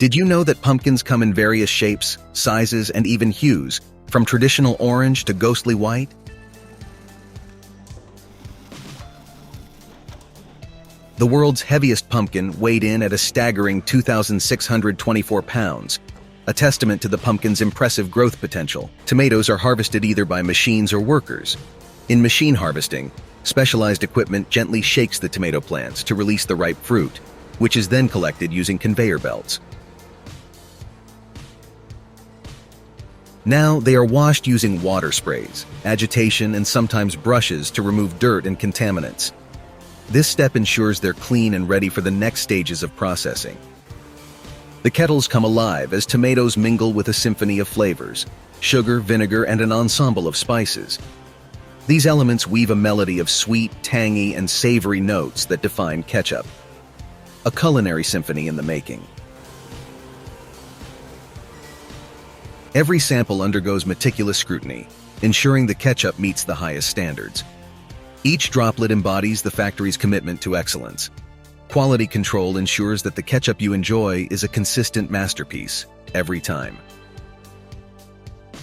Did you know that pumpkins come in various shapes, sizes, and even hues, from traditional orange to ghostly white? The world's heaviest pumpkin weighed in at a staggering 2,624 pounds, a testament to the pumpkin's impressive growth potential. Tomatoes are harvested either by machines or workers. In machine harvesting, specialized equipment gently shakes the tomato plants to release the ripe fruit, which is then collected using conveyor belts. Now they are washed using water sprays, agitation, and sometimes brushes to remove dirt and contaminants. This step ensures they're clean and ready for the next stages of processing. The kettles come alive as tomatoes mingle with a symphony of flavors: sugar, vinegar, and an ensemble of spices. These elements weave a melody of sweet, tangy, and savory notes that define ketchup. A culinary symphony in the making. Every sample undergoes meticulous scrutiny, ensuring the ketchup meets the highest standards. Each droplet embodies the factory's commitment to excellence. Quality control ensures that the ketchup you enjoy is a consistent masterpiece, every time.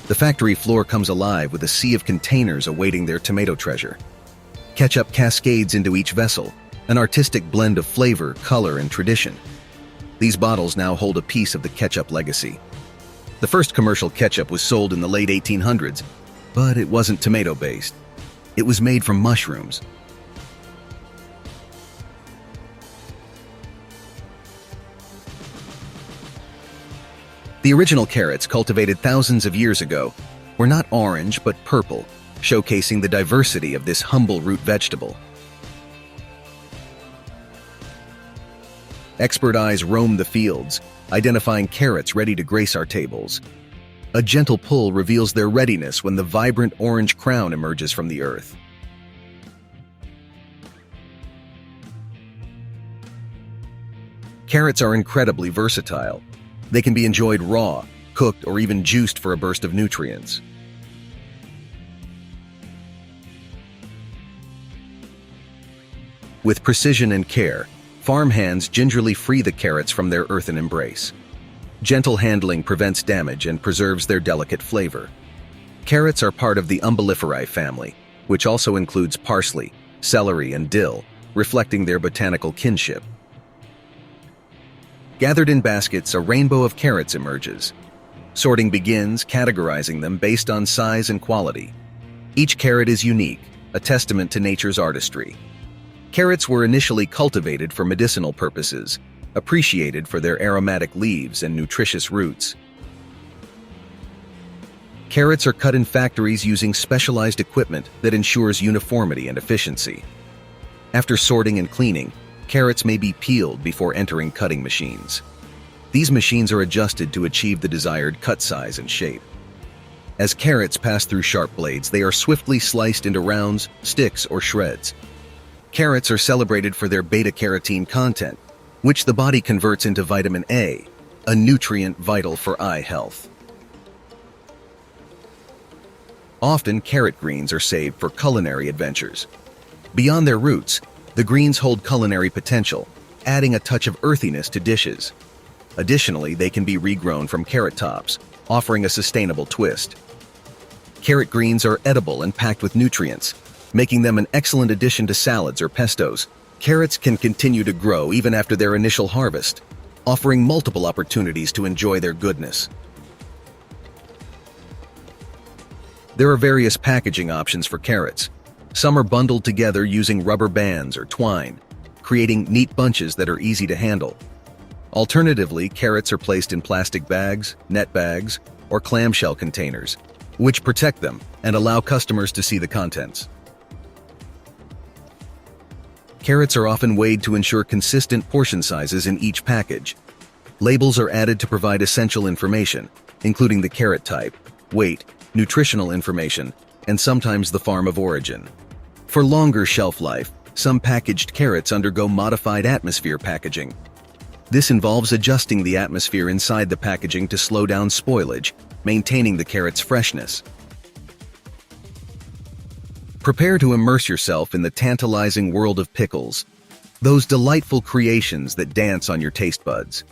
The factory floor comes alive with a sea of containers awaiting their tomato treasure. Ketchup cascades into each vessel, an artistic blend of flavor, color, and tradition. These bottles now hold a piece of the ketchup legacy. The first commercial ketchup was sold in the late 1800s, but it wasn't tomato-based. It was made from mushrooms. The original carrots, cultivated thousands of years ago, were not orange but purple, showcasing the diversity of this humble root vegetable. Expert eyes roam the fields, identifying carrots ready to grace our tables. A gentle pull reveals their readiness when the vibrant orange crown emerges from the earth. Carrots are incredibly versatile. They can be enjoyed raw, cooked, or even juiced for a burst of nutrients. With precision and care, farm hands gingerly free the carrots from their earthen embrace. Gentle handling prevents damage and preserves their delicate flavor. Carrots are part of the umbelliferae family, which also includes parsley, celery, and dill, reflecting their botanical kinship. Gathered in baskets, a rainbow of carrots emerges. Sorting begins, categorizing them based on size and quality. Each carrot is unique, a testament to nature's artistry. Carrots were initially cultivated for medicinal purposes, appreciated for their aromatic leaves and nutritious roots. Carrots are cut in factories using specialized equipment that ensures uniformity and efficiency. After sorting and cleaning, carrots may be peeled before entering cutting machines. These machines are adjusted to achieve the desired cut size and shape. As carrots pass through sharp blades, they are swiftly sliced into rounds, sticks, or shreds. Carrots are celebrated for their beta-carotene content, which the body converts into vitamin A, a nutrient vital for eye health. Often, carrot greens are saved for culinary adventures. Beyond their roots, the greens hold culinary potential, adding a touch of earthiness to dishes. Additionally, they can be regrown from carrot tops, offering a sustainable twist. Carrot greens are edible and packed with nutrients, making them an excellent addition to salads or pestos. Carrots can continue to grow even after their initial harvest, offering multiple opportunities to enjoy their goodness. There are various packaging options for carrots. Some are bundled together using rubber bands or twine, creating neat bunches that are easy to handle. Alternatively, carrots are placed in plastic bags, net bags, or clamshell containers, which protect them and allow customers to see the contents. Carrots are often weighed to ensure consistent portion sizes in each package. Labels are added to provide essential information, including the carrot type, weight, nutritional information, and sometimes the farm of origin. For longer shelf life, some packaged carrots undergo modified atmosphere packaging. This involves adjusting the atmosphere inside the packaging to slow down spoilage, maintaining the carrot's freshness. Prepare to immerse yourself in the tantalizing world of pickles, those delightful creations that dance on your taste buds.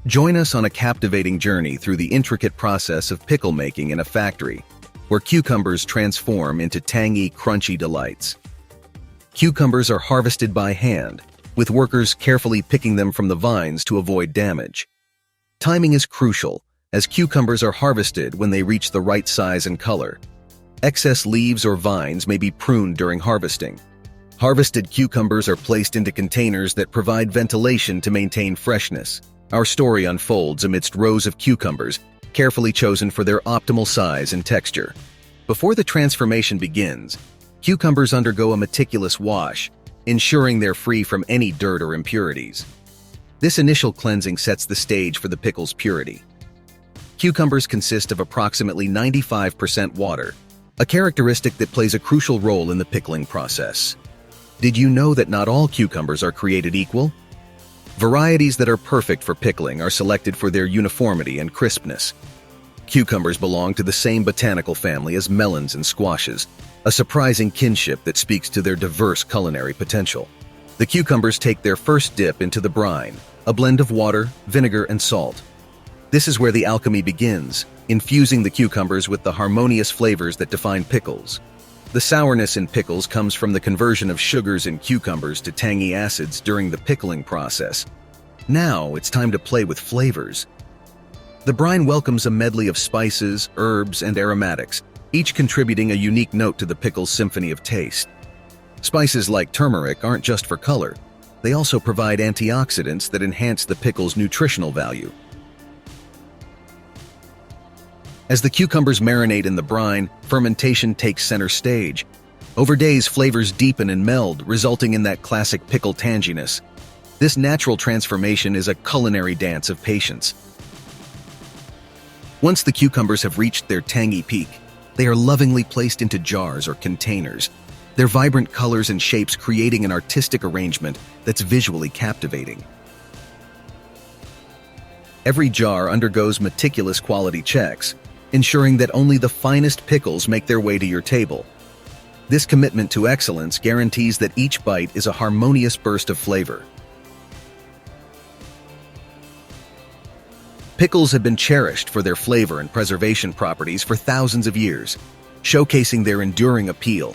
Join us on a captivating journey through the intricate process of pickle making in a factory, where cucumbers transform into tangy, crunchy delights. Cucumbers are harvested by hand, with workers carefully picking them from the vines to avoid damage. Timing is crucial, as cucumbers are harvested when they reach the right size and color. Excess leaves or vines may be pruned during harvesting. Harvested cucumbers are placed into containers that provide ventilation to maintain freshness. Our story unfolds amidst rows of cucumbers, carefully chosen for their optimal size and texture. Before the transformation begins, cucumbers undergo a meticulous wash, ensuring they're free from any dirt or impurities. This initial cleansing sets the stage for the pickle's purity. Cucumbers consist of approximately 95% water, a characteristic that plays a crucial role in the pickling process. Did you know that not all cucumbers are created equal? Varieties that are perfect for pickling are selected for their uniformity and crispness. Cucumbers belong to the same botanical family as melons and squashes, a surprising kinship that speaks to their diverse culinary potential. The cucumbers take their first dip into the brine, a blend of water, vinegar, and salt. This is where the alchemy begins, infusing the cucumbers with the harmonious flavors that define pickles. The sourness in pickles comes from the conversion of sugars in cucumbers to tangy acids during the pickling process. Now it's time to play with flavors. The brine welcomes a medley of spices, herbs, and aromatics, each contributing a unique note to the pickle's symphony of taste. Spices like turmeric aren't just for color, they also provide antioxidants that enhance the pickle's nutritional value. As the cucumbers marinate in the brine, fermentation takes center stage. Over days, flavors deepen and meld, resulting in that classic pickle tanginess. This natural transformation is a culinary dance of patience. Once the cucumbers have reached their tangy peak, they are lovingly placed into jars or containers, their vibrant colors and shapes creating an artistic arrangement that's visually captivating. Every jar undergoes meticulous quality checks, ensuring that only the finest pickles make their way to your table. This commitment to excellence guarantees that each bite is a harmonious burst of flavor. Pickles have been cherished for their flavor and preservation properties for thousands of years, showcasing their enduring appeal.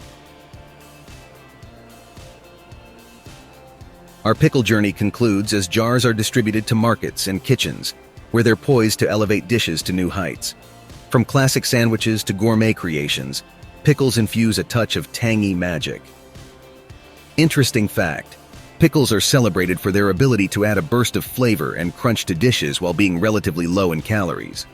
Our pickle journey concludes as jars are distributed to markets and kitchens, where they're poised to elevate dishes to new heights. From classic sandwiches to gourmet creations, pickles infuse a touch of tangy magic. Interesting fact: pickles are celebrated for their ability to add a burst of flavor and crunch to dishes while being relatively low in calories.